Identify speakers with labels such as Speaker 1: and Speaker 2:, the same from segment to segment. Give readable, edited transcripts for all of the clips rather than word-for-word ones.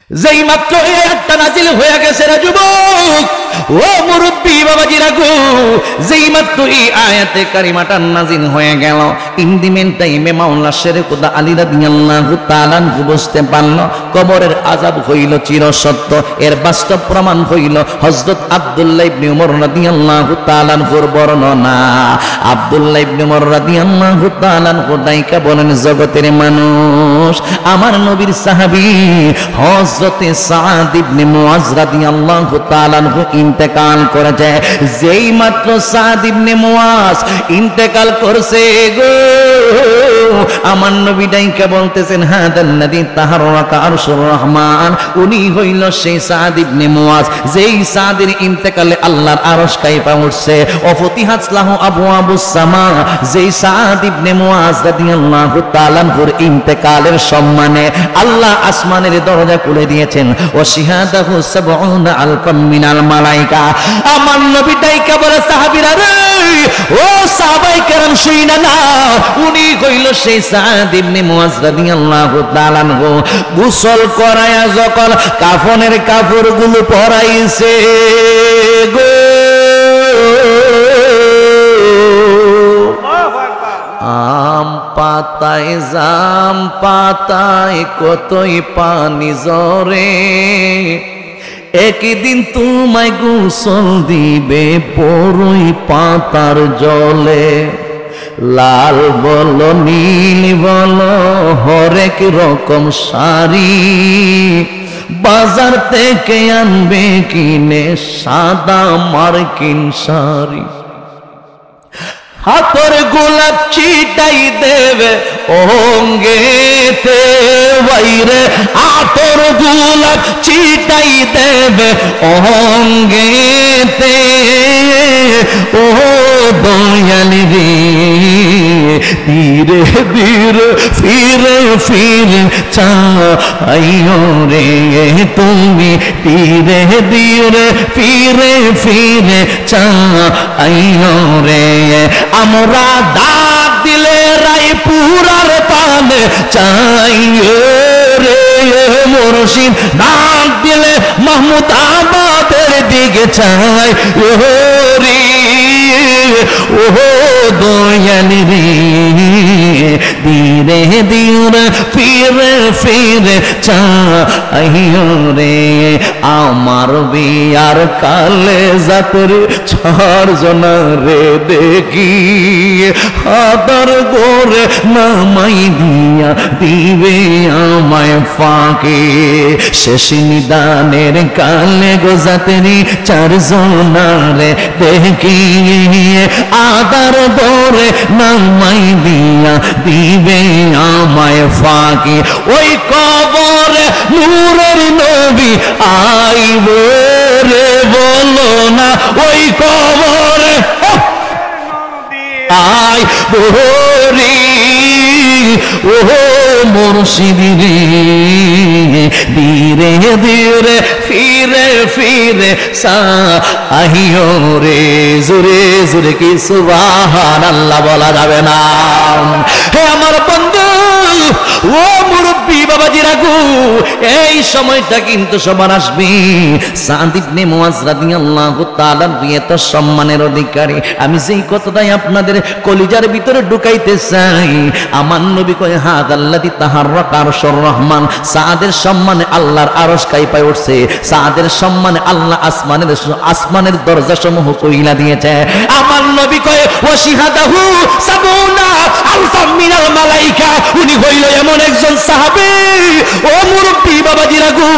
Speaker 1: যেই মাত্র এই আয়াতটা নাজিল হয়ে গেছে রে যুবক, ও মুরব্বী বাবাজিরা গো, যেই মাত্র এই আয়াতে কারিমাটা নাজিল হয়ে গেল, ইন দি মেন টাইমে মাওলানা শেরে খোদা আলী রাদিয়াল্লাহু তাআলা আনহু বুঝতে পারল কবরের আযাব হইল চিরসত্য। এর বাস্তব প্রমাণ হইল হযরত আব্দুল্লাহ ইবনে উমর রাদিয়াল্লাহু তাআলা আনহুর বর্ণনা। আব্দুল্লাহ ইবনে উমর রাদিয়াল্লাহু তাআলা আনহু দাইকা বলেন, জগতের মানুষ, আমার নবীর সাহাবী হযরতে সাদ ইবনে মুআজ রাদিয়াল্লাহু তাআলা আনহু ইন্তেকাল করেছে। যেই মাত্র সাদ ইবনে মুআজ ইন্তেকাল করছে গো, আমার নবী ডাইকা বলতেছেন, হাদাল্লাযী তাহাররাকা আরশুর রহমান, উনি হইল সেই সাদ ইবনে মুআজ যেই সাদের ইন্তেকালে আল্লাহর আরশ কাঁপা উঠছে। অফতিহাত লাহু আবওয়াবুস সামা, যেই সাদ ইবনে মুআজ রাদিয়াল্লাহু তাআলা আনহুর ইন্তেকালের সম্মানে আল্লাহ আসমানের দরজা খুলে দিয়েছেন। ও শিহাদাহু সাবউনা আলফাম মিনাল মালাইকা। আমার নবী ডাইকা বলে, সাহাবীরা রে, ও সাহাবায়ে কেরাম শুইনা না, উনি হইল সেই সাদ ইবনে মুআজ রাদিয়াল্লাহু তাআলা আনহু। গোসল করায়া যখন কাফনের কাপড়গুলো পরাইছে গো, আম পাতায় জাম পাতায় কতই পানি ঝরে, একদিন তোমায় গোসল দিবে বড়ই পাতার জলে। লাল বলো নীল বলো হরেক রকম শাড়ি, বাজার থেকে আনবে কিনে সাদা মার্কিন শাড়ি। হাতর গোলাপ ছিটাই দেবে অঙ্গেতে, বাইরে হাতর গোলাপ ছিটাই দেবে অঙ্গেতে। ও দয়ালি রে, ধীরে ধীরে ফিরে ফিরে চাইও রে তুমি, ধীরে ধীরে ফিরে ফিরে চাইও রে। আমরা ডাক দিলে রায়পুরার পানে চাইও রে মুর্শিদ, ডাক দিলে মাহমুদাবাদের দিকে চাই রে। ও দয়ালি রে, ধীরে ধীরে ফিরে ফিরে চাইও রে। আমার বিয়ার কালে জাতের ছড়জনা রে দেখি, হাদার গোরে নামাই দিয়া দিবে আমায় ফাঁকে। শেষ নিদানের কালে গো জাতেরি চারজনা রে দেখি, আদার গোরে নামাই দিয়া দিবে আমায় ফাঁকে। ওই কবরে নূরের নবী আইব রে, বলো না ওই কবরে আইব রে। ও মুর্শিদ রে, ধীরে ধীরে ফিরে ফিরে চাইও রে। জোরে জোরে কি সুবহানাল্লাহ বলা যাবে না? হে আমার বন্ধু, ও মুরব্বী বাবাজিরা গো, এই সময়টা কিন্তু সবার আসবে। সাদ ইবনে মুআজ রাদিয়াল্লাহু তাআলা এত সম্মানের অধিকারী। আমি যেই কথাটাই আপনাদের কলিজার ভিতরে ঢুকাইতে চাই, আমার নবী কয়, হাদাল্লাযী তাহাররাকা আরশুর রহমান, সাদের সম্মানে আল্লাহর আরশ কাঁপা উঠছে। সাদের সম্মানে আল্লাহ আসমানের দরজা সমূহ কইলা দিয়েছে। আমার নবী কয়, ওয়াশিহাদাহু সাবউনা আলফাম মিনাল মালাইকা, উনি হইল এমন একজন সাহাবী। ও মুরব্বী বাবাজিরা গো,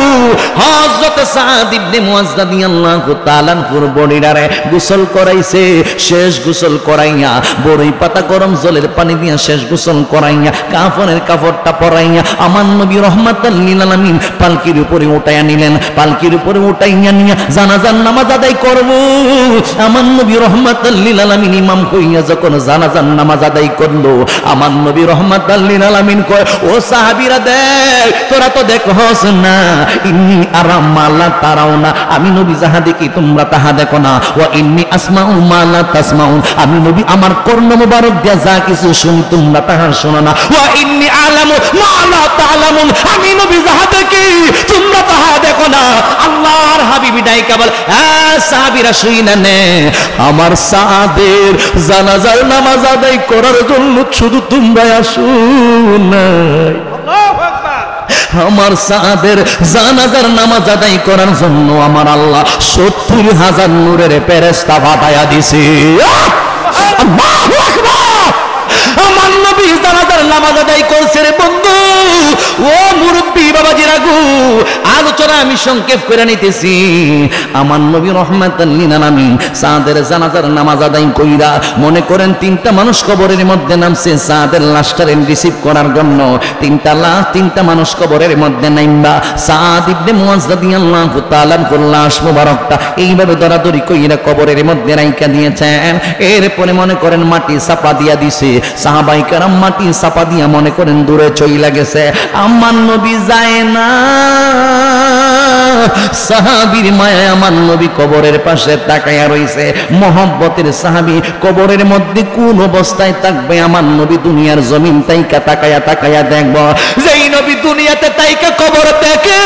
Speaker 1: হযরত সাদ ইবনে মুআজ রাদিয়াল্লাহু তাআলা আনহুর বডিটারে গোসল করাইছে। শেষ গোসল করাইয়া বড়ই পাতা গরম জলের পানি দিয়া শেষ গোসল করাইয়া কাফনের কাপড়টা পরাইয়া আমার নবী রাহমাতাল লিল আলামিন পালকির উপরে উঠাইয়া নিলেন। পালকির উপরে উঠাইয়া নিয়া জানাজার নামাজ আদায় করব। আমার নবী রাহমাতাল লিল আলামিন ইমাম হইয়া যখন জানাজার নামাজ আদায় করলো, আমার নবী রাহমাতাল লিল আলামিন কয়, ও সাহাবীরা দেখ, তোরা তো দেখোস না, ইন্নী আরা মা লা তারাউনা, আমি নবী যাহা দেখি তোমরা তাহা দেখো না। ওয়া ইন্নী আসমাউ মা লা তাসমাউন, আমি নবী আমার কর্ণ মুবারক দিয়া যা কিছু শুনি তোমরা তাহা শোনো না। ওয়া ইন্নী আলামু মা লা তা'লামুন, আমি নবী যাহা দেখি তোমরা তাহা ডাইকা বলে, সাহাবীরা শুইনা নে, আমার সাদের জানাজার নামাজ আদায় করার জন্য শুধু তোমরা আসো নাই, আমার সাদের জানাজার নামাজ আদায় করার জন্য আমার আল্লাহ 70,000 নূরের ফেরেশতা পাঠায়া দিছে। আল্লাহু আকবার। আমার নবী জানাজার নামাজ আদায় করছে রে বন্ধু। ও মুরব্বী বাবাজিরা গো, আলোচনা আমি সংক্ষেপ করে নিতেছি। আমার নবী রহমাতাল লিল আলামিন সাদের জানাজার নামাজ আদায় কইরা, মনে করেন 3টা মানুষ কবরের মধ্যে নামছে সাদের লাশটারে রিসিভ করার জন্য। 3টা লাশ, 3টা মানুষ কবরের মধ্যে নাইমবা সাদ ইবনে মুয়াজ রাদিয়াল্লাহু তাআলা লাশ মুবারকটা এইভাবে দরাদরি কইরা কবরের মধ্যে রাইখা দিয়েছেন। এরপরে মনে করেন মাটি চাপা দিয়া দিছে, সাহাবায়ে কেরাম মাটি চাপা দিয়া মনে করেন দূরে চইলা গেছে। আমার নবী যায় না, সাহাবীর মায়া আমার নবী কবরের পাশে তাকায়া রইছে। মহব্বতের সাহাবী কবরের মধ্যে কোন অবস্থায় থাকবে আমার নবী দুনিয়ার জমিন তাইকা তাকায়া তাকায়া দেখব। যেই নবী দুনিয়াতে তাইকা কবর দেখে,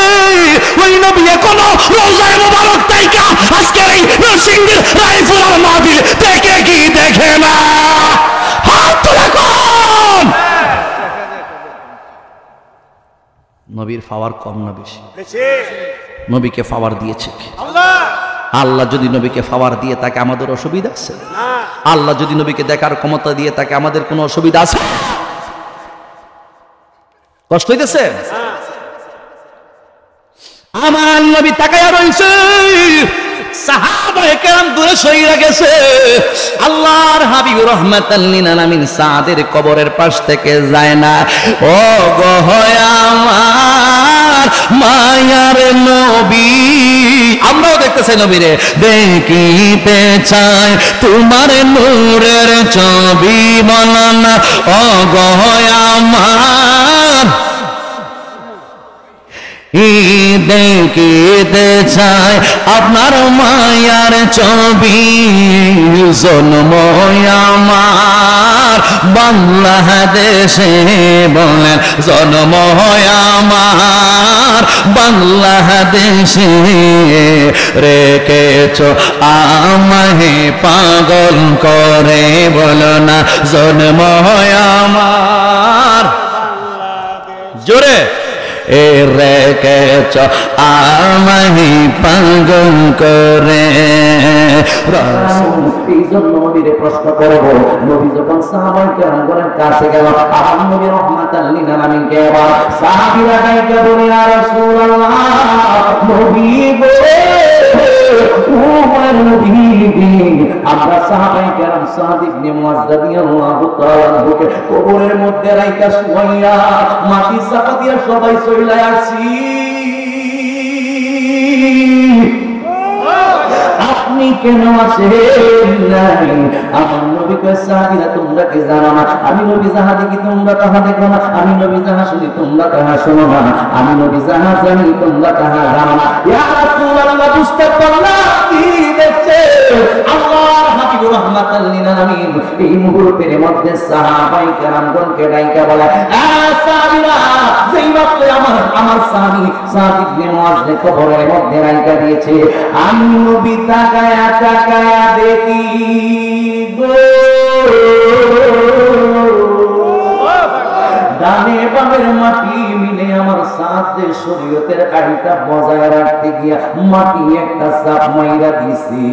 Speaker 1: ওই নবী এখনো রওজায়ে মুবারক তাইকা আজকের এই নরসিংদীর রায়পুরার মাহফিল দেখে কি দেখে না? হাত তুলে কোন নবীর পাওয়ার কম না বেশি? নবীকে পাওয়ার দিয়েছে আল্লাহ। যদি নবীকে পাওয়ার দিয়ে তাকে আমাদের অসুবিধা আছে? আল্লাহ যদি নবীকে দেখার ক্ষমতা দিয়ে তাকে আমাদের কোনো অসুবিধা আছে? কষ্ট হইতেছে? আমার নবী তাকায়া রইছে, সাহাবায়ে কেরাম দূরে সইরা গেছে। আল্লাহর হাবিব রাহমাতাল লিল আলামিন সাদের কবরের পাশ থেকে যায় না। ও গো আমার মায়ার নবী, আমরাও দেখতে চাই নবীরে, দেখিতে চাই তোমার নূরের ছবি বলনা। ও গো আমার দেখিতে চাই আপনার মায়ার ছবি, জন্ম আমার বাংলাদেশে বলেন, জন্ম আমার বাংলাদেশে, রেখেছ আমায় পাগল করে বলো না, জন্ম আমার জোরে এ রেখেছ আমায় পাগল করে। এই জন্য নবীরে প্রশ্ন করব, নবী যখন সাহাবায়ে কেরামের কাছে গেল, আমার নবী রাহমাতাল লিল আলামিনকে সাহাবীরা ডাইকা বলে, ইয়া রাসূলুল্লাহ, নবী গো, তোমার নবী, আমরা সাহাবায়ে কেরাম সাদ ইবনে মুয়াজ রাদিয়াল্লাহু তাআলা আনহুকে কবরের মধ্যে রাইখা শুয়াইয়া মাটি চাপা দিয়া সবাই চইলা আসি। আপনি কেন আসেন নাই? আমার নবী কয়, সাহাবীরা তোমরা কি জানো না আমি নবী যাহা দেখি তোমরা তাহা দেখো না, আমি নবী যাহা শুনি তোমরা তাহা শোনো না, আমি নবী যাহা জানি তোমরা তাহা জানো না। ইয়া রাসূলুল্লাহ, বুঝতে পারলাম কি দেখছে। আল্লাহর হাবিব রাহমাতাল লিল আলামিন এই মুহূর্তের মধ্যে সাহাবায়ে কেরামগণকে ডাইকা বলে, সাহাবীরা, যেই মাত্র আমার সাহাবী সাদ ইবনে মুয়াজ কবরের মধ্যে রাইখা দিয়েছে, আমি নবী তাকায়া তাকায়া দেখি গো, ডানে বামের মাটি মিলে আমার সাদের শরীয়তের আইনটা বজায় রাখতে গিয়া মাটি একটা চাপ মাইরা দিছি।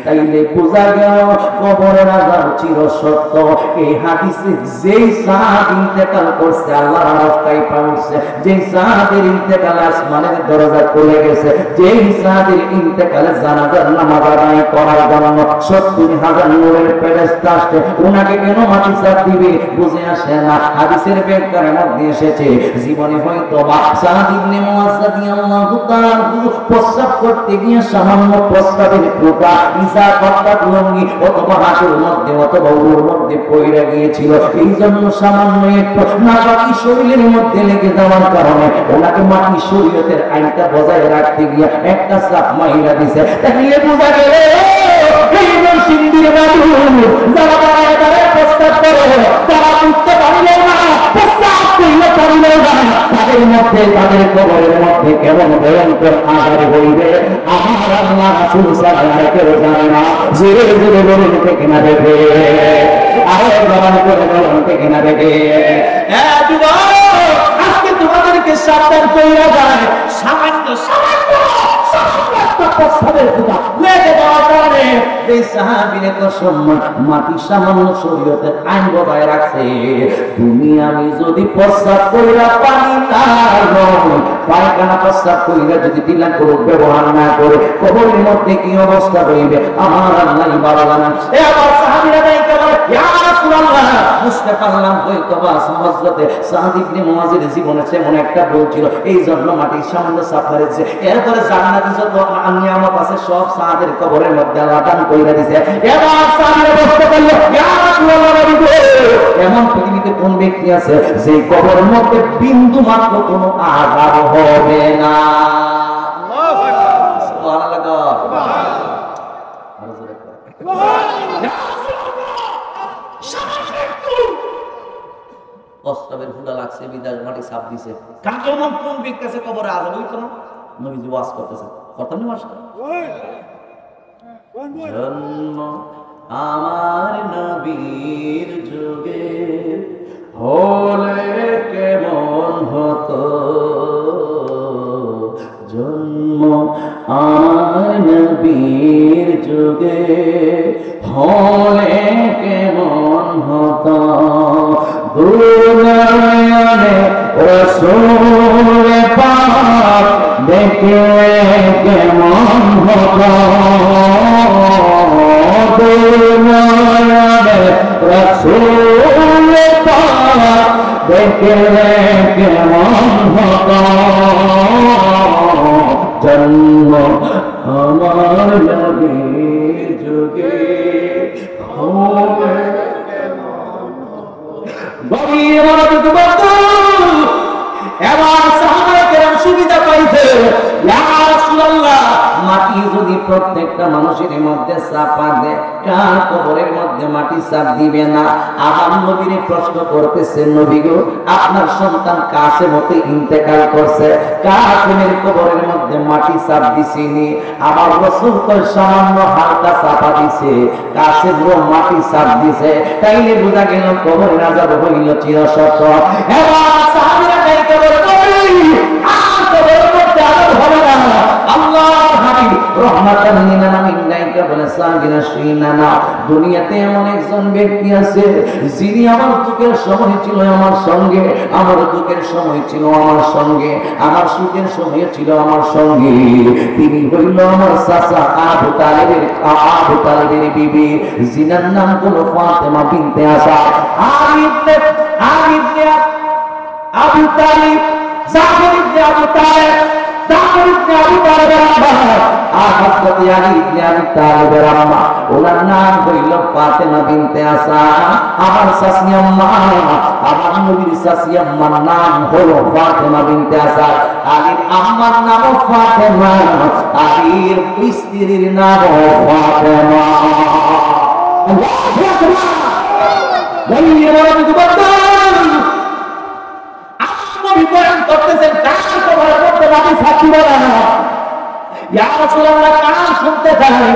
Speaker 1: তাইলে বোঝা গেল কবরের আযাব চির সত্য। এই হাদিসে যেই সাদ ইন্তেকাল করছে আল্লাহর আরশটাই পাউছে, যেই সাদের ইন্তেকাল আসমানের দরজা খুলে গেছে, যেই সাদের ইন্তেকালে জানাজার নামাজ আদায় করার জন্য 70,000 নূরের ফেরেশতা আসছে, ওনাকে কেন মাটি চাপ দিবে বুঝে আসে না। হাদিসের ব্যাখ্যার মধ্যে এসেছে, জীবনে হয়তো সাদ ইবনে মুয়াজ রাদিয়াল্লাহু তাআলা প্রস্রাব করতে গিয়ে সামান্য প্রস্রাবের ফোঁটা ইসা কর্তা লঙ্গি অথবা হাঁটুর মধ্যে অথবা উরুর মধ্যে পড়ে গিয়েছিল। এই জন্য সামান্য একটু নাপাকি শরীরের মধ্যে লেগে যাওয়ার কারণে ওনাকে মাটি শরীয়তের আইনটা বজায় রাখতে গিয়ে একটা চাপ মাইরা দিছে। তাহলে বোঝা গেল এই নরসিংদীর মানুষ যারা প্রস্তাব করে, তারা উঠতে পারল না, প্রস্তাব করলে পারল না, তাদের মধ্যে তাদের কবরের মধ্যে কেমন ভয়ঙ্কর আঘাত হইবে আমার আল্লাহ রাসূল সাল্লাল্লাহু আলাইহি ওয়াসাল্লাম জানে না। জোরে জোরে বলুন ঠিক না দেখে, আরে জবান করে বলুন ঠিক না দেখে। আজকে তোমাদেরকে সাবধান কইরা যায়, সামান্য সামান্য প্রস্তাবের কথা লেগে দেওয়ার কারণে এই সাহাবীর এত সম্মান মাটি সামান্য শরীয়তের আইন বজায় রাখছে। তুমি আমি যদি প্রস্তাব কইরা পানি তার পায়খানা প্রস্তাব কইরা যদি দিলা করে ব্যবহার না করে কবরের মধ্যে কি অবস্থা হইবে আমার আল্লাহ ভালো জানেন। এ আমার সাহাবীরা নাই কেন ইয়া রাসূলুল্লাহ বুঝতে পারলাম হয়তো বা হযরতে সাদ ইবনে মুআযের জীবনে এমন একটা ভুল ছিল, এই জন্য মাটির সামান্য চাপ মারেছে। এরপরে জান্নাতে যত নিয়ামত আছে সব সাদের কবরের মধ্যে আল্লাহ দান কইরা দিয়েছে। এবার সাদের বুঝতে পারল ইয়া রাসূলুল্লাহ এমন পৃথিবীতে কোন ব্যক্তি আছে যে কবরের মধ্যে বিন্দু মাত্র কোনো আঘাত হবে না। আল্লাহু আকবার, সুবহানাল্লাহ, প্রস্তাবের ফুটা লাগছে, বিদায় মাটি চাপ দিছে। কাকেমন কোন ব্যক্তি আছে কবরে আজাব হইতো না? নবীজি ওয়াজ করতেছে, করতাম না ওয়াজ? জন্ম আমার নবীর যুগে হলে কেমন হতো, জন্ম আমার নবীর যুগে হলে কেমন হতো, দুনিয়াতে রাসূল পাক দেখলে কেমন হতো, দুনিয়াতে রাসূল পাক দেখলে কেমন হতো, জন্ম আমার নবীর যুগে হবে এবার সাহাবায়ে কেরাম সুবিধা পাইছে। ইয়া রাসূলুল্লাহ মাটি যদি প্রত্যেকটা মানুষের মধ্যে চাপা দেয় কার কবরের মধ্যে মাটি চাপ দিবে না? আমার নবীরে প্রশ্ন করতেছে, নবী গো আপনার সন্তান কাসেম হতে ইন্তেকাল করছে, কাসেমের কবরের মধ্যে মাটি চাপ দিছিনি? আমার রাসূল কই সামান্য হালকা চাপা দিছে, কাসেমও মাটি চাপ দিছে, তাইলে বোঝা গেল কবরের আযাব হইল চিরসত্য। এবার সাহাবীরা তাই কবরে আর কবরের মধ্যে আযাব হবে না। আল্লাহর হাবিব রহমাতান লিল আলামিন নাইকা বলে সাগিনা শুইনা, দুনিয়াতে এমন একজন ব্যক্তি আছে যিনি আমার দুঃখের সময় ছিল আমার সঙ্গে, আমার দুঃখের সময় ছিল আমার সঙ্গে, আমার সুখের সময় ছিল আমার সঙ্গে, তিনি হইল আমার চাচা আবু তালেবের বিবি, যিনার নাম হলো ফাতেমা বিনতে আসাদ। আবু তালিব জাফর ইবনে আবু তালেব, জাফর ইবনে আবু তালেবের আব্বা আর হযরত আলী ইবনে আবি তালেবের আম্মা, ওনার নাম হইল ফাতেমা বিনতে আসাদ। আমার চাচি আম্মা, আমার নবীর চাচি আম্মার নাম হলো ফাতেমা বিনতে আসাদ। আলীর আম্মার নাম ফাতেমা, আলীর স্ত্রীর নাম ফাতেমা। আল্লাহু আকবার। বয়ান করতেছেন কার কবরের মধ্যে মাটি ছাড়তে পারে না। ইয়া রাসূলুল্লাহ কার শুনতে চায়?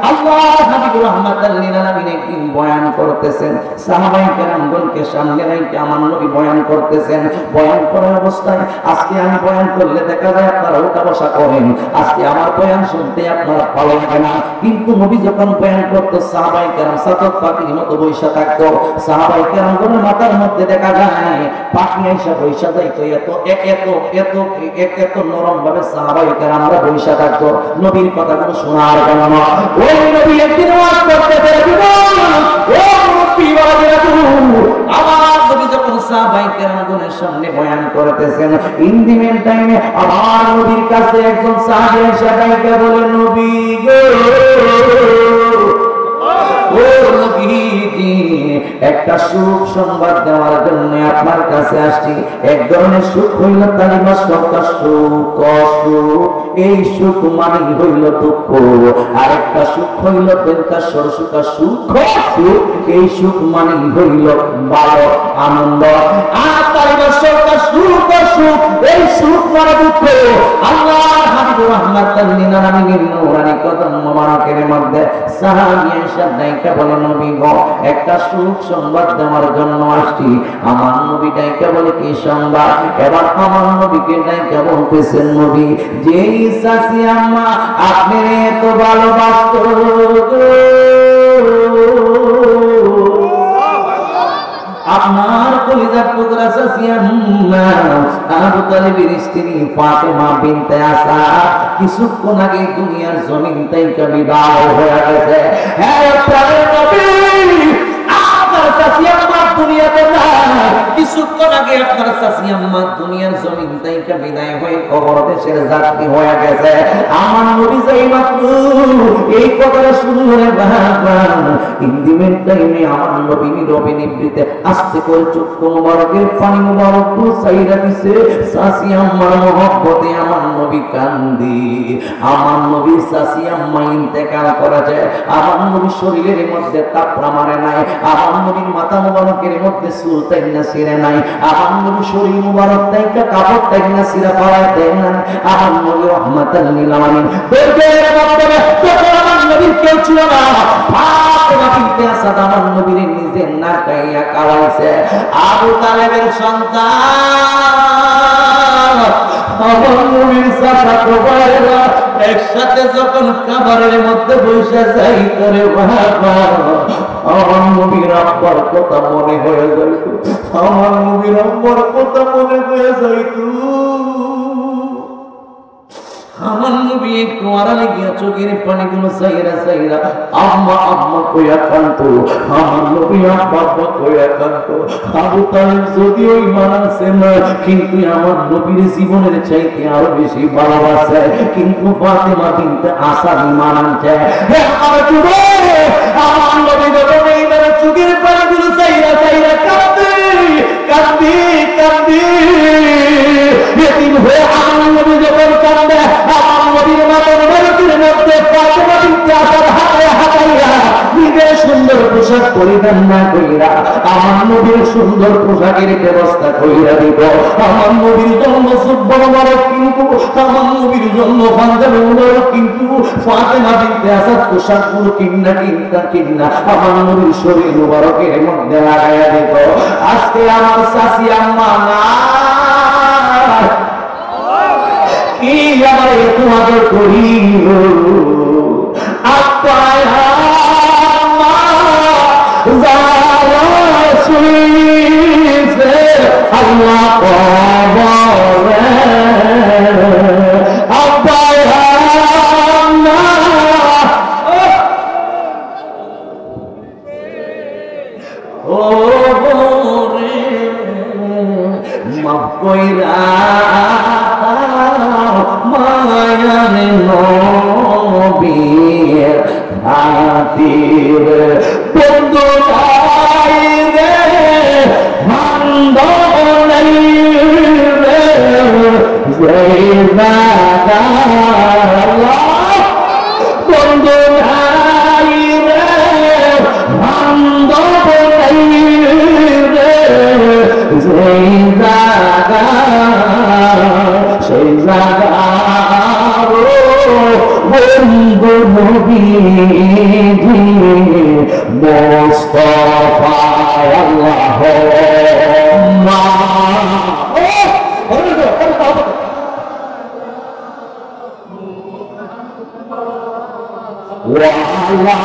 Speaker 1: আল্লাহ হাবিব রাহমাতাল লিল আলামিন একদিন বয়ান করতেছেন, সাহাবায়ে কেরামগণকে সামনে রেখে আমার নবী বয়ান করতেছেন। বয়ান করার অবস্থায় আজকে আমি বয়ান করলে দেখা যায় আপনারা উঠা বসা করেন, আজকে আমার বয়ান শুনতে আপনারা ভালো লাগে না, কিন্তু নবী যখন বয়ান করতো সাহাবায়ে কেরাম সাতত পাখির মতো বৈশা থাকতো। সাহাবায়ে কেরামগণের মাথার মধ্যে দেখা যায় পাখি আইসা বৈশা যাইতো, এত নরম ভাবে সাহাবায়ে কেরামরা বৈশা থাকতো নবীর কথাগুলো শোনার জন্য। ওই নবী একদিন ওয়াজ করতেছে, আমার নবী যখন সাহাবায়ে কেরামগণের সামনে বয়ান করতেছেন, ইন দি মেন টাইমে আমার নবীর কাছে একজন সাহাবী এসে ডাইকা বলে, নবী গো, ও নবীজি একটা সুখ সংবাদ দেওয়ার জন্য আপনার কাছে আসছি। এক ধরনের সুখ হইল তালিমা সবটা সুখ, অসুখ, এই সুখ মানে হইল দুঃখ। আরেকটা সুখ হইল বেলকাশ্বর সুখ, সুখ সুখ, এই সুখ মানে হইল ভালো আনন্দ। আর তালিমা সবটা সুখ, অসুখ, এই সুখ মানে দুঃখ। আল্লাহ হাবিবুর রহমাতাল লিল আলামিনের নূরানি কদম মোবারকের মধ্যে সাহাবী এসে ডাইকা বলে, নবী গো, একটা সুখ সংবাদ দেওয়ার জন্য আসছি। আমার নবী ডাইকা বলে, কি সংবাদ? এবার আমার নবীকে ডাইকা বলতেছেন, নবী, যেই চাচি আম্মা আপনি এত ভালোবাসতো, আপনার কলিজার টুকরা চাচি আম্মা আবু তালিবের স্ত্রী ফাতেমা বিনতে আসাদ কিছুক্ষণ আগে দুনিয়ার জমিন থেকে বিদায় হয়ে গেছে। হ্যাঁ প্রাণের নবী, আপনার চাচি আম্মা দুনিয়াতে নাই, কিছুক্ষণ আগে আপনার চাচি আম্মা দুনিয়ার জমিন থেকে বিদায় হয়ে কবর দেশের যাত্রী হয়ে গেছে। আমার নবী যাই মাত্র এই কথাটা শুরু হয়ে বাবা ইন্দিমেন্ট টাইমে আমার নবী নীরবে নিবৃতে আস্তে করে চক্ষু মুবারকের পানি মুবারক সাইরা দিছে। চাচি আম্মার মহব্বতে আমার নবী কান্দি। আমার নবী চাচি আম্মা ইন্তেকাল করেছে, আমার নবী শরীরের মধ্যে তাপরা মারে নাই, আমার নবীর মাথা মুবারকের মধ্যে চুল তাইনা ছিঁড়ে নাই, আমার নবী শরীর মুবারক তাইকা কাপড় তাইনা ছিঁড়া পাড়ায় দেয় না। আমার নবী রহমাতাল লিল আলামিন বেদের মাধ্যমে তখন আমার নবীর কেউ ছিল না। ফাতেমা বিনতে আসাদ আমার নবীর নিজের না খাইয়া খাওয়াইছে। আবু তালেবের সন্তান আমার নবীর সাথে বাইরা একসাথে যখন খাবারের মধ্যে বসে যাই করে বাবা আমার নবীর আব্বার কথা মনে হয়ে যাইত, আমার নবীর আব্বার কথা মনে হয়ে যাইত। আমার নবী একটু আড়ালে গিয়া চোখের পানিগুলো চাইরা চাইরা আম্মা আম্মা কইয়া কাঁদতো। আমার নবী আব্বা আব্বা কইয়া কাঁদতো। আবু তালেব যদিও ঈমান আনছে না, কিন্তু আমার নবীর জীবনের চাইতে আরো বেশি ভালোবাসে। কিন্তু ফাতেমা বিনতে আসাদ ঈমান আনছে। আমার যুবক, আমার নবী যখন এইভাবে চোখের পানিগুলো চাইরা চাইরা কাঁদে কাঁদে কাঁদে এদিন হয়ে আমার নবী যখন কাঁদে আমার নবীর মাথার মরকের মধ্যে ফাতেমা বিনতে আসাদ হাতে হাতাইয়া নিজের সুন্দর পোশাক পরিধান না কইরা আমার নবীর সুন্দর পোশাকের ব্যবস্থা কইরা দিব। আমার নবীর জন্য সুব্বর মোবারক কিন্তু আমার নবীর জন্য পাঞ্জাবি মোবারক কিন্তু ফাতেমা বিনতে আসাদ পোশাকগুলো কিন্না আমার নবীর শরীর মোবারকের মধ্যে লাগাইয়া দিব। আজকে আমার চাচি আম্মা না কি আমার এত আদর করিল আল্লাহ মাফ কইরা মায়ার নবীর খাতির বন্ধু নাই রে বান্ধব নাই রে যেই বাবা বন্ধু নাই রে বান্ধব নাই রে যেই জায়গা সেই জায়গা বন্ধু নবীজি মুস্তাফা আল্লাহুম্মা ওয়া আলা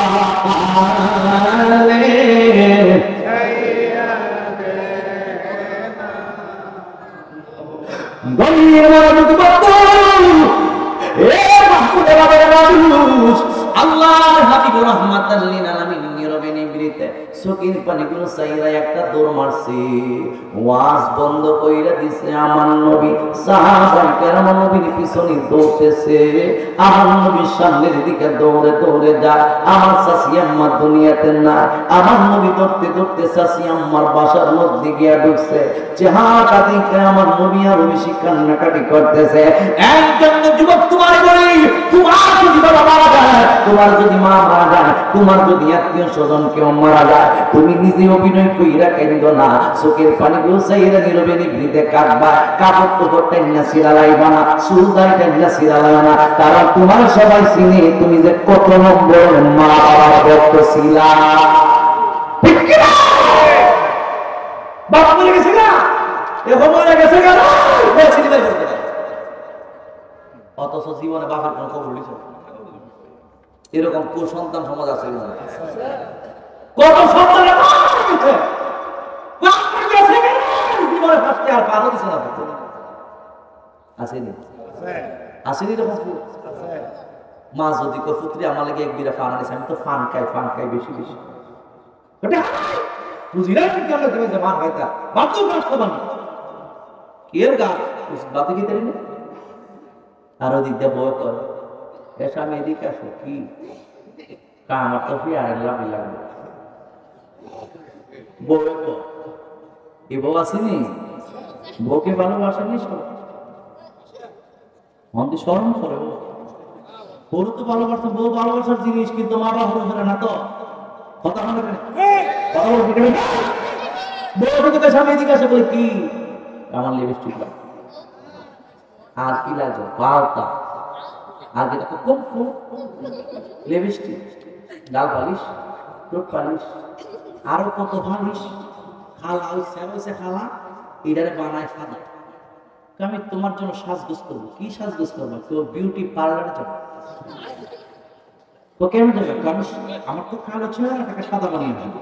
Speaker 1: আলিহি গনির মরদ বন্ধু এ মাহবুবের মানুষ আল্লাহর হাবিব রাহমাতাল লিল আলামিন নীরবে নিভৃতে চোখের পানিগুলো চাইরা একটা দৌড় মারছে, ওয়াজ বন্ধ কইরা দিছে। আমার নবী সাহাবায়ে কেরাম নবীর পিছনে দৌড়তেছে, আমার নবীর সামনের দিকে দৌড়ে দৌড়ে যায়। আমার চাচি আম্মা দুনিয়াতে না, আমার নবী দৌড়তে দৌড়তে চাচি আম্মার বাসার মধ্যে গিয়া ঢুকছে। চেহারাটা দেখে আমার নবী আরো বেশি কান্নাকাটি করতেছে। একজন যুবক তোমার বলি, তোমার যদি বাবা মারা যায়, তোমার যদি মা মারা যায়, তোমার যদি আত্মীয় স্বজন কেউ মারা যায়, তুমি নিজে অভিনয় কইরা কেন্দ্র না, চোখের পানি গুছাইরা নীরবে নিভৃতে কাঁদবা। কাপড় তোপড় টাইনা সিরালাইবা না, চুল দাড়ি টাইনা সিরালাইবা না, কারণ তোমার সবাই চিনে তুমি যে কত নম্বর মা বাবার ভক্ত ছিলা। ঠিক কি না? বাবা মরে গেছে না, এখন মরে গেছে না, বলছি না অথচ জীবনে বাপের কোনো খবর নিছে। এরকম কোন সন্তান সমাজ আছে? কত সন্তান আসেনি এরকম। মা যদি পুত্রী আমার লাগে এক বিরা ফান আনিস, আমি তো ফান খাই বেশি বেশি বুঝি না মান খাইতা বাতো গাছ খাবানি এর গাছ বাতে কি তারি না। আর ওদিক দিয়ে বই কর এসে আমি এদিকে আসো কি আমার তো ফি আর লাভ লাগবে। বউ এ বউ আসেনি, বউকে ভালোবাসেনি মন্দি স্মরণ করে। বউ তো ভালোবাসে, বউ ভালোবাসার জিনিস, কিন্তু মা বাবা ভালোবাসে না। তো কথা মনে করে বউ থেকে সামনে এদিকে আসে বলে কি আমার লিপস্টিক আর কি লাগবে পাওতা আর যেটা কম লিপস্টিক, গাল পালিশ, ঠোঁট পালিশ, আরো কত পালিশ, খালা হইছে খালা এটারে বানায় সাদা। আমি তোমার জন্য সাজগোজ করবো। কি সাজগোজ করবো? কেউ বিউটি পার্লারে যাবো। তো কেন যাবে? আমার তো কালো ছিল না, টাকা সাদা বানিয়ে দেবো,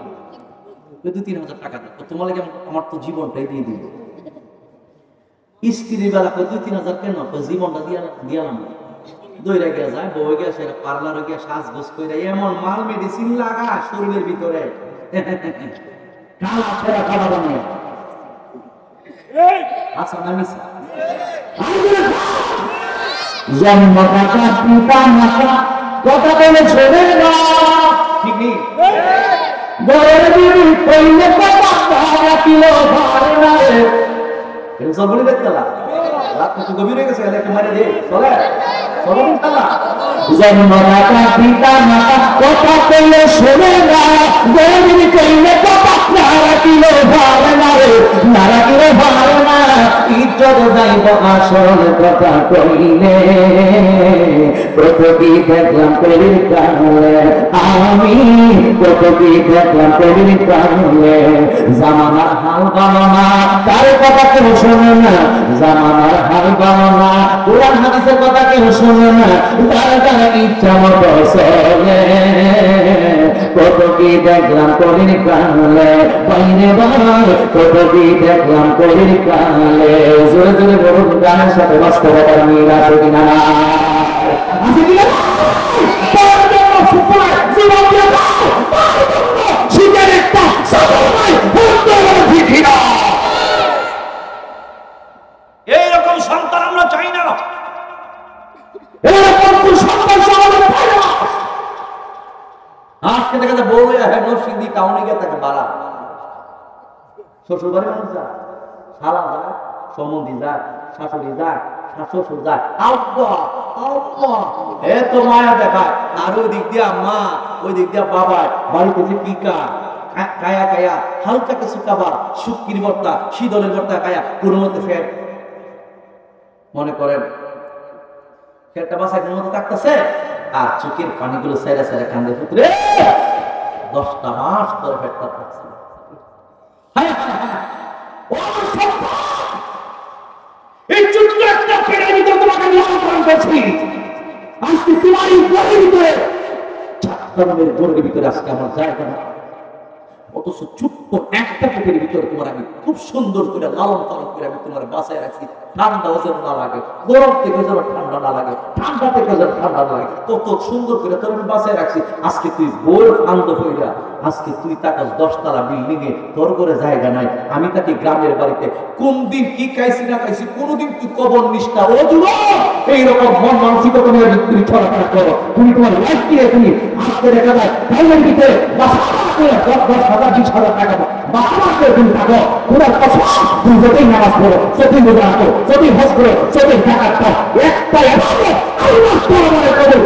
Speaker 1: 2-3,000 টাকা দেবো। তোমার লাগে আমার তো জীবনটাই দিয়ে দিব। স্ত্রীর বেলা 2-3,000 কেন? জীবনটা দিয়ালাম না। দইরা গিয়া যায়, বউ গিয়া সে পার্লারে গিয়া সাজগোজ করে এমন মাল মেডিসিন লাগা শরীরের ভিতরে কালা ছেড়া কালা বানিয়ে। আচ্ছা নামিসা জন্মদাতা পিতা মাতা কথা বলে ছোড়ে না, ঠিক নেই? বড় দিদি কইলে কথা রাখিল ভারে না রে। এর সব বলি দেখলা রাত তো গভীর হয়ে গেছে, একটু মারে দে চলে চলো খেলা। জন্মদাতা পিতা মাতা কথা কইলে শোনে না, বড় দিদি কইলে কথা রাখিল ভারে না রে, না রাখিল ভারে না। ইজ্জত যাইব আসল কথা কইলে, কত কি দেখলাম করির কালে, আমি কত কি দেখলাম করির কালে। জামানার হাল বানানা তার কথা কেউ শোনে না, জামানার হাল বানানা কোরআন হাদিসের কথা কেউ শোনে না, তার ইচ্ছা মতো চলে। কত কি দেখলাম করির কালে, বাইরে ভাই কত কি দেখলাম করির কালে। জোরে জোরে বলুন গানের সাথে বাস্তবতার মিল আছে কিনা? আছে কিনা? এইরকম সন্তান আমরা চাই না, এরকম সন্তান সমাজে পাই না। আজকে দেখা যায় বউ নরসিংদী টাউনে গিয়ে তাকে বাড়া শ্বশুর বাড়ি মানুষ যায়, শালা যায়, সম্বন্ধী যায়, শাশুড়ি যায়, শ্বশুর যায়, এত মায়া দেখায়। আর ওই দিক দিয়ে আম্মা, ওই দিক দিয়ে বাবা, বাড়িতে যে কি কায়া কায়া হালকা কিছু খাবার, শুক্কির ভর্তা, শীতলের ভর্তা কায়া কোনো মতে ফের মনে করেন ফেরটা বাসায় কোনো মতো থাকতেছে, আর চোখের পানিগুলো সাইরা সাইরা কান্দে পুত্রে 10টা মাস ধরে ফেরটা থাকছে। এই ছোট্ট একটা পেটের ভিতরে তোমাকে লালন করছি, আজকে তোমার এই ঘরের ভিতরে ছাত্রের ঘরের ভিতরে আজকে আমার জায়গা না, অথচ ছোট্ট একটা পেটের ভিতরে তোমার আমি খুব সুন্দর করে লালন পালন করে আমি তোমার বাসায় রাখছি। ঠান্ডাও যেন না লাগে, গরম থেকে যেন ঠান্ডা না লাগে, ঠান্ডা থেকে যেন ঠান্ডা না লাগে। কত সুন্দর করে তোর আমি বাঁচায় রাখছি। আজকে তুই বই আনন্দ হইয়া, আজকে তুই তাকাস 10 তলা বিল্ডিং এ, তোর করে জায়গা নাই। আমি তাকে গ্রামের বাড়িতে কোন দিন কি খাইছি না খাইছি, কোনদিন তুই কবর নিষ্ঠা। ও যুবক, এইরকম মন মানসিকতা নিয়ে তুমি চলাফেরা করো, তুমি তোমার লাইফ নিয়ে তুমি আজকে দেখা যায় থাইল্যান্ড দিতে 10,000 20,000 টাকা বাঁচাতে তুমি থাকো। তোমার কথা তুমি যতই নামাজ পড়ো, যতই রোজা রাখো, যতই হজ করো, যতই টাকা খাও, একটা এবারে আল্লাহ তোমার কবর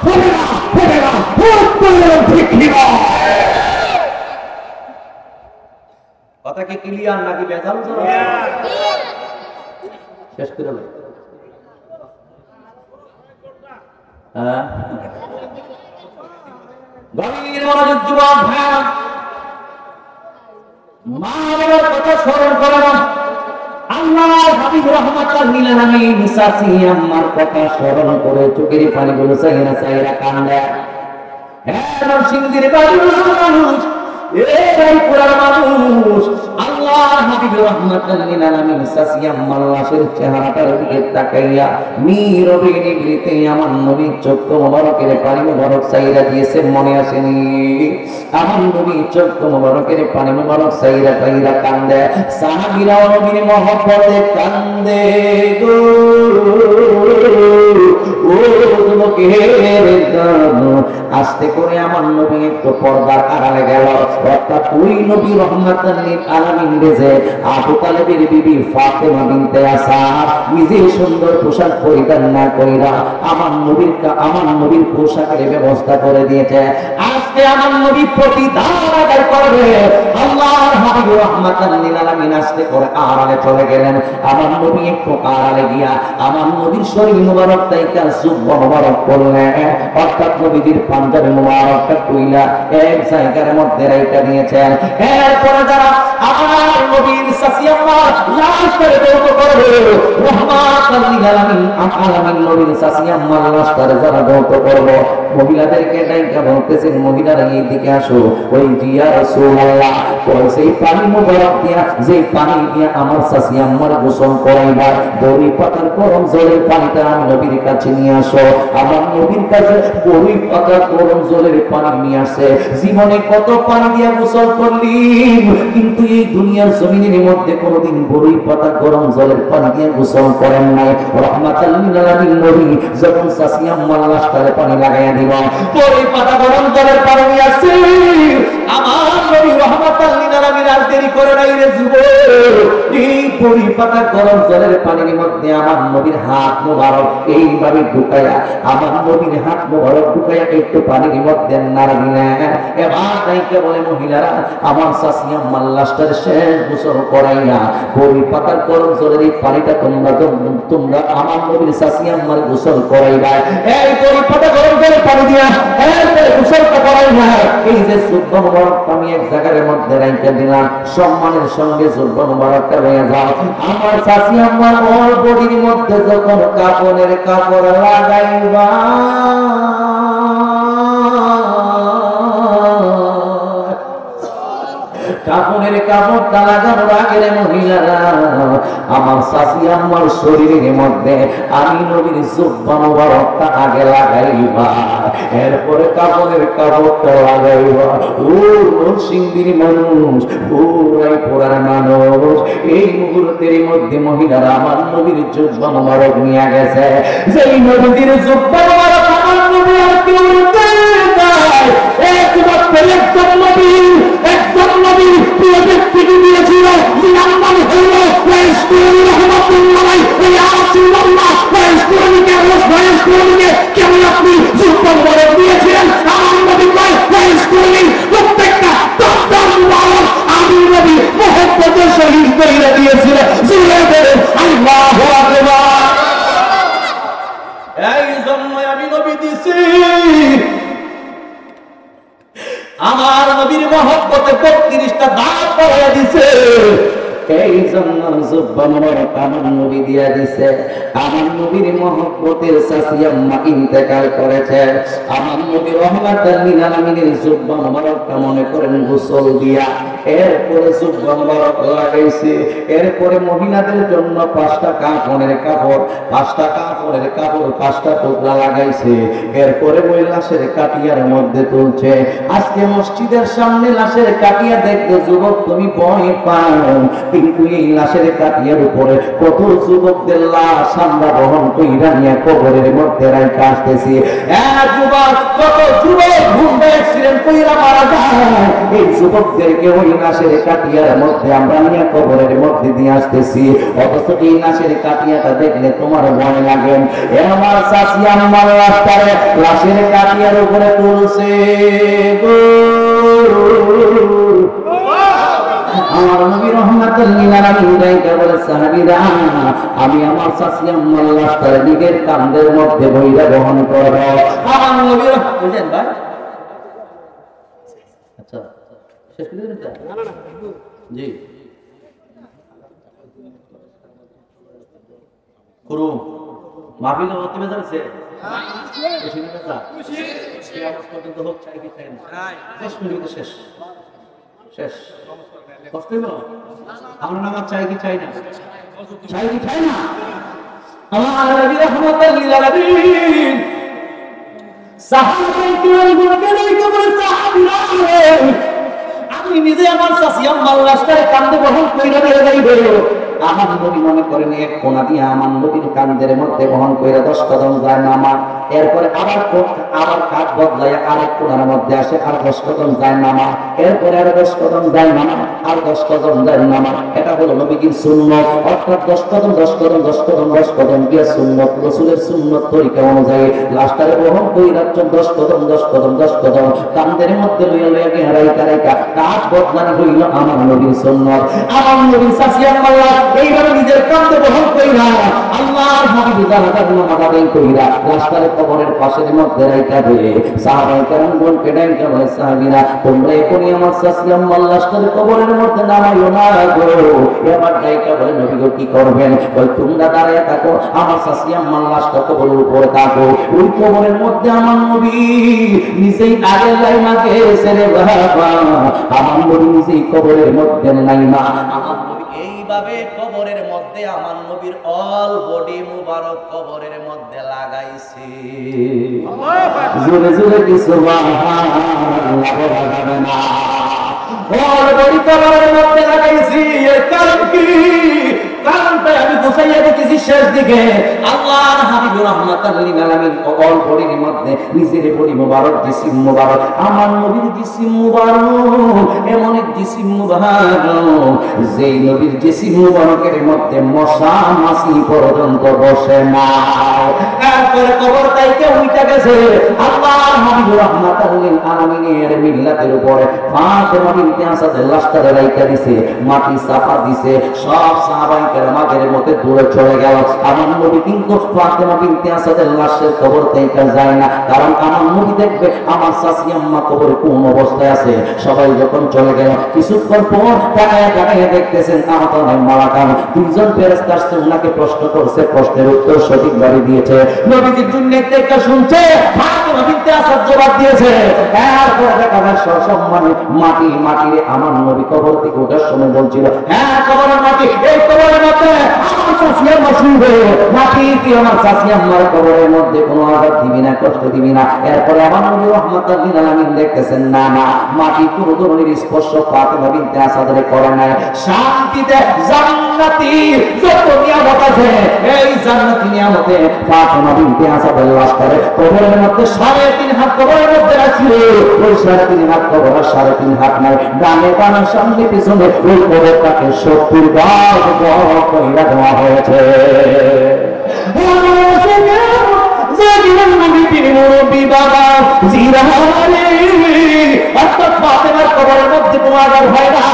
Speaker 1: হবে না, হবে না, হবে না। ঠিক কি না? কথা কি ক্লিয়ার নাকি বেজাল? শেষ করে লো। হ্যাঁ, গভীর মনোযোগ যুবক ভাই, মা বাবার কথা স্মরণ করো না। আল্লাহর হাবিব রাহমাতাল লিল আলামিন সাসি আম্মার কথা স্মরণ করে চোখের পানিগুলো চাইরা চাইরা কান্দে। হ্যাঁ সিংদির বাড়ির মানুষ, এই পুরার মানুষ, আল্লাহর হাবিব রাহমাতাল লিল আলামিন সাসি আম্মার লাশের চেহারাটার দিকে তাকাইয়া নীরবে নিভৃতে আমার নবীর চোখ মোবারকের পানি মোবারক চাইরা দিয়েছে। মনে আসেনি? আমার নবী চোখ মোবারকের পানি মোবারক চাইরা চাইরা কান্দে। সাহাবীরা নবীর মহব্বতে কান্দে গো। ও যুবকের গান আস্তে করে আমার নবী একটু পর্দার আড়ালে গেল। অর্থাৎ ওই নবী রাহমাতাল লিল আলামিন যে আবু তালেবের বিবি ফাতেমা বিনতে আসাদ নিজে সুন্দর পোশাক পরিধান না কইরা আমার নবীর পোশাকের ব্যবস্থা করে দিয়েছে। আজকে আমার নবী প্রতিদান আদায় করবে। আল্লাহর হাবিব রাহমাতাল লিল আলামিন আস্তে করে আড়ালে চলে গেলেন। আমার নবী একটু আড়ালে গিয়া আমার নবীর শরীর মুবারক তাইকা জুব্বা মুবারক করলেন। অর্থাৎ নবীর পাঞ্জাবি মুবারকটা কইলা এক জায়গার মধ্যে রাইখা দিয়েছেন। এরপরে যারা আমার নবীর সাসি আম্মা লাশ করে দৌড় করবে, রাহমাতাল লিল আলামিন নবীর সাসি আম্মা লাশ করে যারা দৌড় করবে, মহিলাদেরকে ডাইকা বলতেছেন, মহিলারা এই দিকে আসো। ওই জিয়া রাসূলুল্লাহ, ওই সেই পানি মুবারক দিয়া, যে পানি দিয়া আমার সাসি আম্মার গোসল করাইবা, বড়ি পাতার গরম জলের পানিটা আমি নবীর কাছে নিয়ে আসো। আমার নবীর কাছে বড়ি পাতার গরম জলের পানি নিয়ে আসে। জীবনে কত পানি দিয়া গোসল করলি, কিন্তু এই দুনিয়ার জমিনের মধ্যে কোনোদিন বড়ি পাতা গরম জলের পানি দিয়ে গোসল করেন নাই। রাহমাতাল লিল আলামিন নবী যখন সাসি আম্মার লাশটারে পানি লাগাইয়া দিল, বড়ি পাতা গরম জলের পানি নিয়ে আসে। আমার নবী রাহমাতাল লিল আলামিন আর দেরি করে নাই রে যুবক। এই বড়ি পাতা গরম জলের পানির মধ্যে আমার নবীর হাত মোবারক এইভাবে ঢুকাইয়া, আমার নবীর হাত মোবারক ঢুকাইয়া একটু পানির মধ্যে নাড়া দিলেন। এবার তাইকে বলে, মহিলারা আমার সাসি আম্মার লাশটার শেষ গোসল করাইয়া বড়ি পাতার গরম জলের এই পানিটা তোমরা আমার নবীর সাসি আম্মার গোসল করাইবা। এই বড়ি পাতা গরম জলের পানি দিয়া এরপরে গোসলটা করাইবা। এই যে জুব্বা মুবারক আমি এক জায়গার মধ্যে রাইখা দিলাম, সম্মানের সঙ্গে জুব্বা মুবারকটা হয়ে যাও। আমার সাসি আম্মার ওর বডির মধ্যে যখন কাপড়ের কাপড় লাগাইবা, কাপড়ের কাপড়টা লাগানোর আগে মহিলারা আমার সাসি আম্মার শরীরের মধ্যে আমি নবীর জুব্বা মুবারকটা আগে লাগাইবা, এরপরে কাপড়ের কাপড়টা লাগাইবা। ও নরসিংদীর মানুষ, ও রায়পুরার মানুষ, এই মুহূর্তের মধ্যে মহিলারা আমার নবীর জুব্বা মুবারক নিয়ে গেছে। যেই নবীর জুব্বা মুবারক আমার নবী আর কেউ নিতে নাই, একমাত্র একজন নবী, একজন নবী প্রিয় ব্যক্তিকে দিয়েছিল, যে নাম হল ওয়াইসকুল রহমাতুল্লাহ ইয়া রাসূলুল্লাহ। ওয়াইসকুলকে কেমন আপনি জুব্বা মুবারক দিয়েছিলেন? আমার নবী ওয়াইসকুল প্রত্যেকটা দপ্তর মুবারক আমি নবী মুহাম্মদের শহীদ করে দিয়েছিলেন। জুড়ে বলে আল্লাহু আকবার। এই জন্য আমি নবী দিছি, আমার নবীর মহব্বতে 32টা দাঁত পড়াইয়া দিছে। এই জন্য জুব্বা মোবারক আমার নবী দিয়া দিছে। আমার নবীর মহব্বতের চাচি আম্মা ইন্তেকাল করেছে, আমার নবী রহমাতুল লিল আলামিনের জুব্বা মোবারকটা মনে করেন গোসল দিয়া এরপরে জুব্বা মোবারক লাগাইছে। এরপরে মহিলাদের জন্য 5টা কাপড়ের কাপড় 5টা টুকরা লাগাইছে। এরপরে ওই লাশের কাটিয়ার মধ্যে তুলছে। আজকে মসজিদের সামনে লাশের কাটিয়া দেখতে যুবক তুমি ভয় পাও, কিন্তু এই লাশের কাটিয়ার উপরে কত যুবকদের লাশ আমরা বহন কইরা নিয়ে কবরের মধ্যে রাখতে আসতেছি। যুবক কত যুবক ঘুমে অ্যাক্সিডেন্ট কইরা মারা যায়, এই যুবকদেরকে ওই লাশের কাটিয়ার মধ্যে আমরা নিয়ে কবরের মধ্যে দিয়ে আসতেছি। অথচ এই লাশের কাটিয়াটা দেখলে তোমার ভয় লাগে। আমার চাচি আমার লাশটারে লাশের কাটিয়ার উপরে তুলছে গো। আমার নবী রহমাতুল লিল আলামিন রাইকা বলে সাহাবীরা আমি আমার চাচি আম্মার লাশটারে নিজের কাঁধের মধ্যে বইরা বহন করব। আমার নবী বুঝেন ভাই, আচ্ছা শেষ করে দিন না জি করু মাহফিল হতে বেজাছে খুশি না বেজা খুশি কিয়ামত পর্যন্ত হোক চাই কি চাই না শেষ মিনিটে শেষ শেষ কষ্ট হইল আমরা নামাজ চাই কি চাই না চাই কি চাই না। আমার নবী রহমাতুল লিল আলামিন সাহাবায়ে কিরামকে নিয়ে বলে সাহাবীরা আমি নিজে আমার চাচি আম্মার লাশটারে কাঁধে বহন কইরা নিয়ে যাইব। আমার নবী মনে করেন এক কোনা দিয়ে আমার নবীর কাঁধের মধ্যে বহন কইরা 10 কদম যায় নামা। এরপরে আবার কাঁধ বদলাইয়া আরেক কোনার মধ্যে আসে আর 10 কদম যায় নামা। এরপরে আর 10 কদম যায় নামা আর 10 কদম যায় নামা। এটা হলো নবীর সুন্নাত। অর্থাৎ 10 কদম 10 কদম 10 কদম 10 কদম কি সুন্নাত, রাসূলের সুন্নাত তরিকা অনুযায়ী লাশটারে বহন কইরা 10 কদম 10 কদম 10 কদম কাঁধের মধ্যে লইয়া লইয়া গিয়ে রাইকা কাঁধ বদলানি হইল আমার নবীর সুন্নাত। আমার নবী চাচি আম্মার এইভাবে নিজের কাঁধে বহন কইরা আল্লাহর হাবিব জানাজার নামাজ আদায় কইরা লাশটারে কবরের পাশের মধ্যে রাইখা দিয়ে সাহাবায়ে কেরামগণ কেডাইকা বলে সাহাবীরা তোমরা এখনই আমার চাচি আম্মার লাশটারে কবরের মধ্যে নামাইও না গো। এবার রাইখা বলে নবী গো কি করবেন? বলে তোমরা দাঁড়ায় থাকো, আমার চাচি আম্মার লাশটা কবরের উপরে থাকো। ওই কবরের মধ্যে আমার নবী নিজেই আগে লাইমা গেছে রে বাবা, আমার নবী নিজেই কবরের মধ্যে নাইমা। আমার নবী এইভাবে কবরের মধ্যে আমার নবীর অল বডি মুবারক কবরের মধ্যে লাগাইছে। জোরে জোরে কি সুবহানাল্লাহ বলা যাবে না। অল বডি কবরের মধ্যে লাগাইছি। এর কারণ কি? কারণটা আমি গোছাইয়া দেখেছি শেষ দিকে আল্লাহর হাবিব রাহমাতুল লিল আলামিন অল বডির মধ্যে নিজের বডি মুবারক জিসিম মুবারক আমার নবীর জিসিম মুবারক এমন এক জিসিম মুবারক যেই নবীর জিসিম মুবারকের মধ্যে মশা মাছি পর্যন্ত বসে না। তারপরে কবর তাইকে উইটা গেছে আল্লাহর হাবিব রাহমাতুল লিল আলামিনের মিল্লাতের উপরে ফাতেমা বিনতে আসাদের লাশটারে রাইখা দিছে, মাটি চাপা দিছে। সব সাহাবায়ে কেরামের মধ্যে দূরে চলে গেল। আমার নবী কিন্তু ফাতেমা বিনতে আসাদের লাশের কবর থেকে যায় না, কারণ আমার নবী দেখবে আমার চাচি আম্মা কবরে কোন অবস্থায় আছে। সবাই যখন চলে গেল কিছুক্ষণ পর তাকায় দেখতেছেন আমাদের মারা কাম দুইজন ফেরেশতা আসছে, উনাকে প্রশ্ন করছে, প্রশ্নের উত্তর সঠিকভাবে দিয়েছে। নবীজির দুনিয়া থেকে শুনছে, ফাতেমা বিনতে আসাদ জবাব দিয়েছে। এরপর দেখা যায় সসম্মানে মাটি রে আমার নবী কবর থেকে ওঠার সময় বলছিল হ্যাঁ কবরের মাটি, এই কবরের মধ্যে আমার চাচি আম্মা শুনবে, মাটি কি আমার চাচি আম্মার কবরের মধ্যে কোনো আঘাত দিবি না, কষ্ট দিবি না। এরপরে আমার নবী রাহমাতুল লিল আলামিন দেখতেছেন না মাটি কোনো ধরনের স্পর্শ ফাতেমা বিনতে আসাদের করে নাই। শান্তিতে জান্নাতি যত নিয়ামত আছে এই জান্নাতি নিয়ামতে ফাতেমা বিনতে আসাদের লাশটারে কবরের মধ্যে 3.5 হাত কবরের মধ্যে রাখছিল। ওই 3.5 হাত কবর আর 3.5 হাত নাই, ডানে বামে সামনে পিছনে ওই কবরটাকে 70 ভাগ কইরা দেওয়া হয়েছে। কবরের মধ্যে কোনো আঘাত হয় না।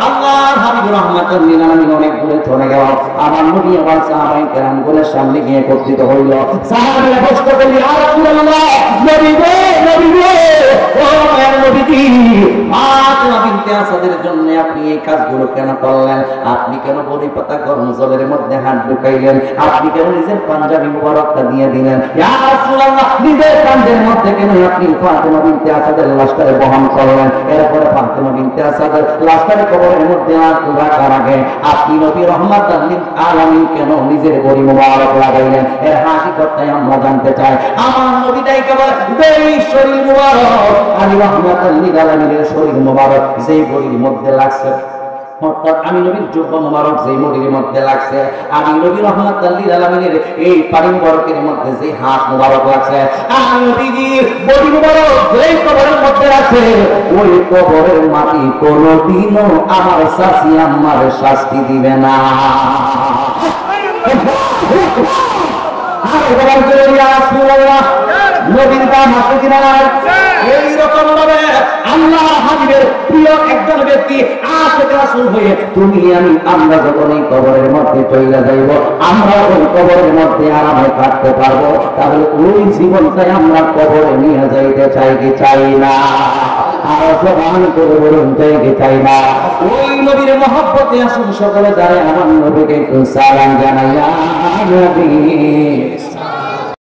Speaker 1: আল্লাহর হাবিব রাহমাতুল লিল আলামিন অনেক দূরে চলে গেল। আমার নবী আবার সাহাবায়ে কেরামগুলোর সামনে গিয়ে একত্রিত হইল। সাহাবারা প্রশ্ন করলেন ইয়া রাসূলুল্লাহ, নবী গো ও মায়ের নবীজি ফাতেমা বিনতে
Speaker 2: আসাদের জন্য আপনি এই কাজগুলো কেন করলেন? আপনি কেন বড়ি পাতা গরম জলের মধ্যে হাত ঢুকাইলেন? আপনি কেন নিজের পাঞ্জাবি মুবারকটা দিয়ে দিলেন? ইয়া রাসূলুল্লাহ, নিজের কাঁধের মধ্যে কেন আপনি ফাতেমা বিনতে আসাদের লাশটাকে বহন করলেন? এরপরে ফাতেমা বিনতে আসাদের লাশটাকে কবরের মধ্যে রাখার আগে আপনি নবী রহমাতুল লিল আলামিন কেন নিজের বড়ি মুবারক লাগাইলেন? এর হাকিকতটাই আমরা জানতে চাই। আমার নবীটাই কেবল এই শরীর মুবারক, আমি রহমাতুল লিল আলামিনের শরীর মুবারক যেই বড়ির মধ্যে লাগছে, অর্থাৎ আমি নবীর যোগ্য মুবারক যেই বড়ির মধ্যে লাগছে, আমি নবী রহমাতুল লিল আলামিনের এই পানি মুবারকের মধ্যে যে হাত মুবারক লাগছে, আমি নবীর বড়ি মুবারক যেই কবরের মধ্যে আছে, ওই কবরের মাটি কোনোদিনও আমার শাসি আমার শাস্তি দিবে না। নবীর দাম আছে কিনা? এইরকম ভাবে আল্লাহ হাবিবের প্রিয় একজন ব্যক্তি আশিক রাসূল হয়ে তুমি আমি আমরা যখন এই কবরের মধ্যে চলে যাইব, আমরা ওই কবরের মধ্যে আরামে থাকতে পারবো, তাহলে ওই জীবনটাই আমরা কবরে নিয়ে যাইতে চাই কি চাই না? আর জবান করে বলুন চাই কি চাই না? ওই নবীর মহব্বতে আসুন সকলে দাঁড়ায় আমার নবীকে একটু সালাম জানাইয়া নবী